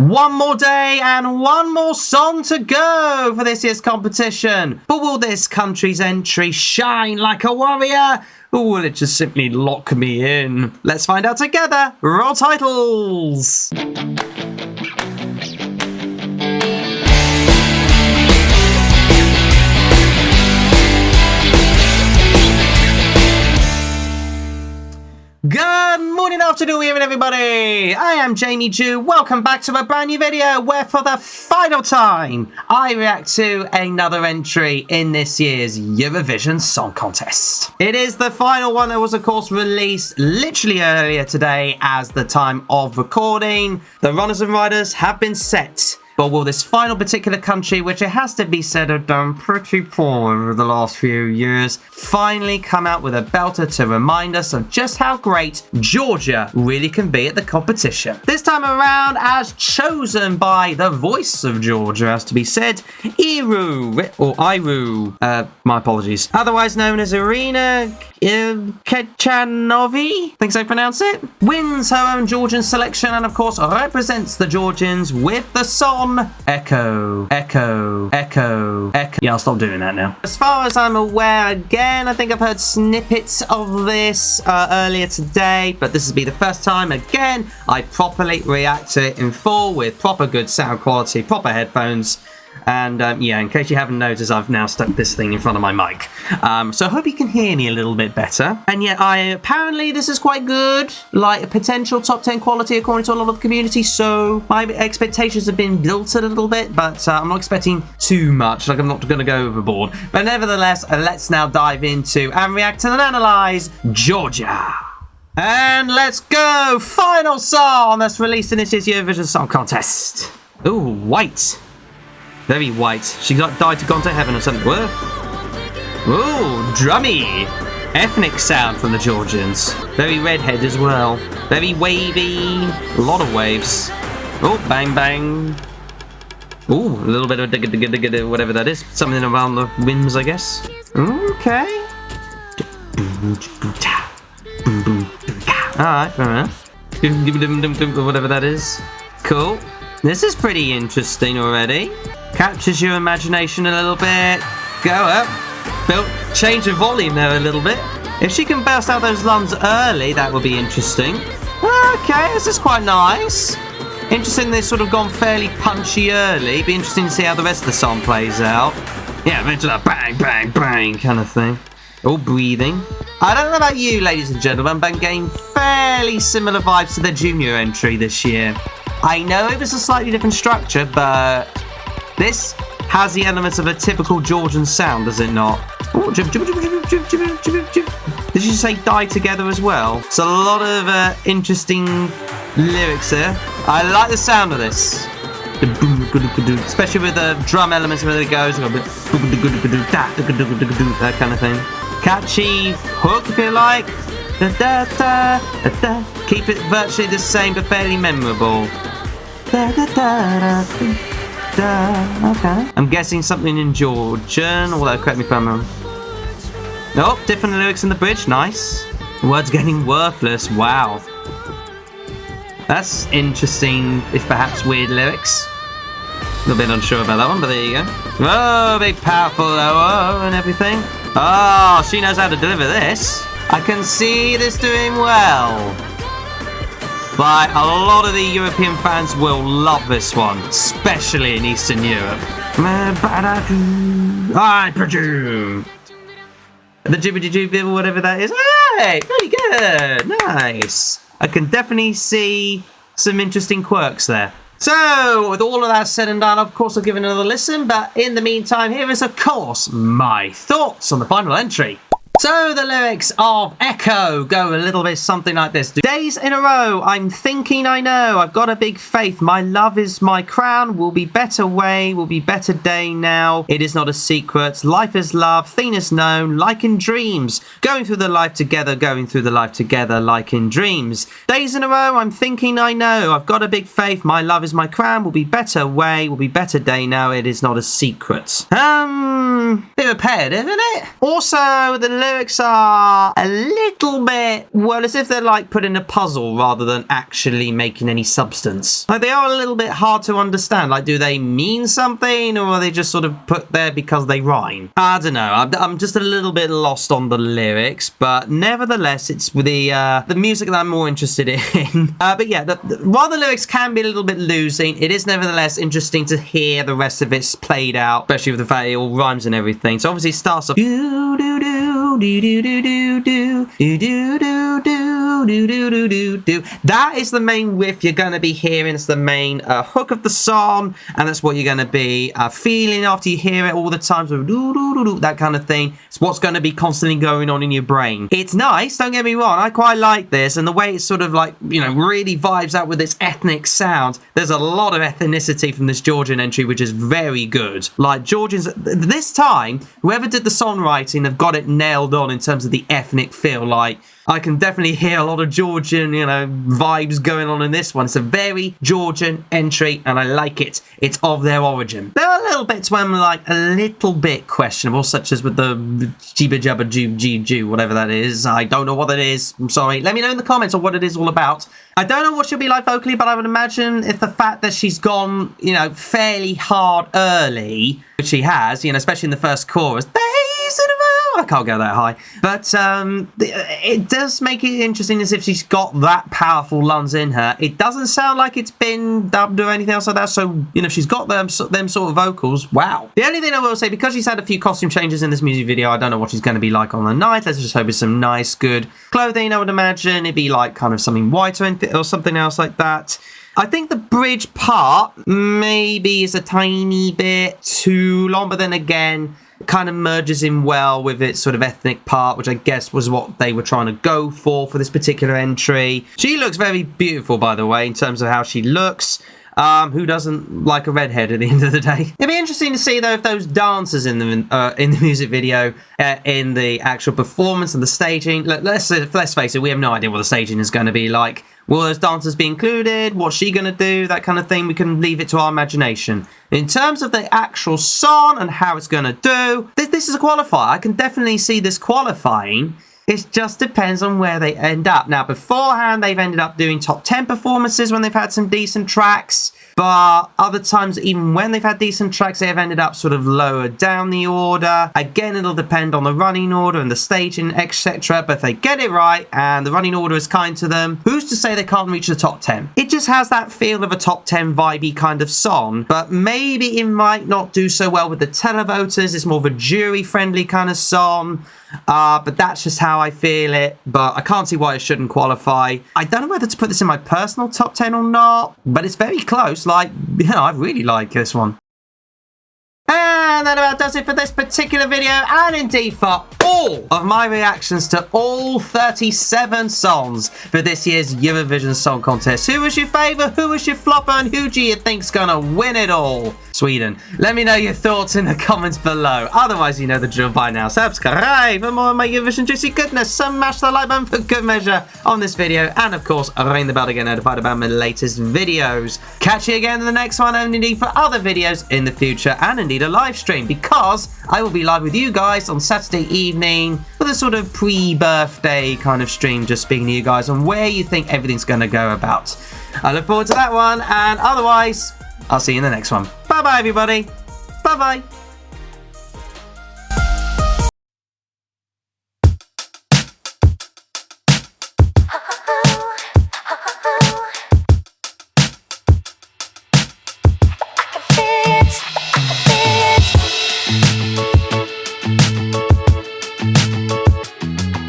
One more day and one more song to go for this year's competition. But will this country's entry shine like a warrior? Or will it just simply lock me in? Let's find out together. Roll titles. Good morning, afternoon, evening, everybody. I am Jamie Jew. Welcome back to a brand new video where for the final time I react to another entry in this year's Eurovision Song Contest. It is the final one that was of course released literally earlier today as the time of recording. The runners and riders have been set. But will this final particular country, which it has to be said have done pretty poor over the last few years, finally come out with a belter to remind us of just how great Georgia really can be at the competition? This time around, as chosen by the voice of Georgia, has to be said, Iru, my apologies, otherwise known as Irina Kechanovi, think so pronounce it, wins her own Georgian selection and of course represents the Georgians with the song Echo, Echo, Echo, Echo. Yeah, I'll stop doing that now. As far as I'm aware, again, I think I've heard snippets of this earlier today, but this will be the first time, again, I properly react to it in full with proper good sound quality, proper headphones. And yeah, in case you haven't noticed, I've now stuck this thing in front of my mic. So I hope you can hear me a little bit better. And yeah, apparently this is quite good, like a potential top 10 quality according to a lot of the community. So my expectations have been built a little bit, but I'm not expecting too much. Like I'm not going to go overboard. But nevertheless, let's now dive into and react and analyze Georgia. And let's go! Final song that's released in this year's Eurovision Song Contest. Ooh, white. Very white. She died to gone to heaven or something. What? Ooh, drummy. Ethnic sound from the Georgians. Very redhead as well. Very wavy. A lot of waves. Oh, bang, bang. Ooh, a little bit of digga, whatever that is. Something around the rims, I guess. Okay. Alright, fair enough. Whatever that is. Cool. This is pretty interesting already. Captures your imagination a little bit. Go up. Change the volume there a little bit. If she can burst out those lungs early, that would be interesting. Okay, this is quite nice. Interesting they've sort of gone fairly punchy early. Be interesting to see how the rest of the song plays out. Yeah, into that bang, bang, bang kind of thing. All breathing. I don't know about you, ladies and gentlemen, but I'm getting fairly similar vibes to the junior entry this year. I know it was a slightly different structure, but this has the elements of a typical Georgian sound, does it not? Ooh, did you say die together as well? It's a lot of interesting lyrics there. I like the sound of this. Especially with the drum elements where it goes. That kind of thing. Catchy hook, if you like. Keep it virtually the same, but fairly memorable. Okay. I'm guessing something in Georgian, although correct me if I'm wrong. Oh, different lyrics in the bridge. Nice. Words getting worthless. Wow. That's interesting, if perhaps weird lyrics. A little bit unsure about that one, but there you go. Oh, big powerful oh, and everything. Oh, she knows how to deliver this. I can see this doing well. But a lot of the European fans will love this one, especially in Eastern Europe. I presume. The jibby whatever that is. Hey, pretty good. Nice. I can definitely see some interesting quirks there. So, with all of that said and done, of course I'll give it another listen. But in the meantime, here is, of course, my thoughts on the final entry. So the lyrics of Echo go a little bit something like this. Days in a row, I'm thinking I know, I've got a big faith, my love is my crown, will be better way, will be better day now, it is not a secret, life is love, thing is known, like in dreams, going through the life together, like in dreams. Days in a row, I'm thinking I know, I've got a big faith, my love is my crown, will be better way, will be better day now, it is not a secret. bit repetitive, isn't it? Also, the lyrics are a little bit, well, as if they're like put in a puzzle rather than actually making any substance. Like, they are a little bit hard to understand. Like, do they mean something, or are they just sort of put there because they rhyme? I don't know. I'm just a little bit lost on the lyrics, but nevertheless, it's the music that I'm more interested in. But yeah, while the lyrics can be a little bit losing, it is nevertheless interesting to hear the rest of it played out, especially with the fact it all rhymes and everything. So obviously it starts off do do do do do do do do do do do do do do do do. That is the main riff you're going to be hearing. It's the main hook of the song, and that's what you're going to be feeling after you hear it all the time. So do do do do, that kind of thing. It's what's going to be constantly going on in your brain. It's nice, don't get me wrong. I quite like this, and the way it's sort of like, you know, really vibes out with its ethnic sound. There's a lot of ethnicity from this Georgian entry, which is very good. Like, Georgians, this time, whoever did the songwriting have got it nailed on in terms of the ethnic feel. Like, I can definitely hear a lot of Georgian, you know, vibes going on in this one. It's a very Georgian entry, and I like it. It's of their origin. There are little bits where I'm like a little bit questionable, such as with the jibba jabba joo, whatever that is. I don't know what that is. I'm sorry. Let me know in the comments on what it is all about. I don't know what she'll be like vocally, but I would imagine if the fact that she's gone, you know, fairly hard early, which she has, you know, especially in the first chorus, I can't go that high, but it does make it interesting as if she's got that powerful lungs in her. It doesn't sound like it's been dubbed or anything else like that, so, you know, if she's got them sort of vocals, wow. The only thing I will say, because she's had a few costume changes in this music video, I don't know what she's going to be like on the night. Let's just hope it's some nice, good clothing. I would imagine it'd be like kind of something white or something else like that. I think the bridge part maybe is a tiny bit too long, but then again, kind of merges in well with its sort of ethnic part, which I guess was what they were trying to go for this particular entry. She looks very beautiful, by the way, in terms of how she looks. Who doesn't like a redhead at the end of the day? It'd be interesting to see, though, if those dancers in the music video, in the actual performance and the staging. Look, let's face it, we have no idea what the staging is going to be like. Will those dancers be included? What's she going to do? That kind of thing. We can leave it to our imagination. In terms of the actual song and how it's going to do, this is a qualifier. I can definitely see this qualifying. It just depends on where they end up. Now, beforehand, they've ended up doing top 10 performances when they've had some decent tracks. But other times, even when they've had decent tracks, they have ended up sort of lower down the order. Again, it'll depend on the running order and the staging, etc. But if they get it right and the running order is kind to them, who's to say they can't reach the top 10? It just has that feel of a top 10 vibey kind of song. But maybe it might not do so well with the televoters. It's more of a jury-friendly kind of song. But that's just how I feel it. But I can't see why it shouldn't qualify. I don't know whether to put this in my personal top 10 or not, but it's very close. Like, you know, I really like this one. And that about does it for this particular video, and indeed for all of my reactions to all 37 songs for this year's Eurovision Song Contest. Who was your favourite? Who was your flopper? And who do you think's gonna win it all? Sweden. Let me know your thoughts in the comments below. Otherwise, you know the drill by now. Subscribe for more of my Eurovision juicy goodness. Smash the like button for good measure on this video. And of course, ring the bell to get notified about my latest videos. Catch you again in the next one, and indeed for other videos in the future, and indeed a live stream, because I will be live with you guys on Saturday evening with a sort of pre-birthday kind of stream, just speaking to you guys on where you think everything's going to go about. I look forward to that one, and otherwise, I'll see you in the next one. Bye-bye, everybody. Bye-bye.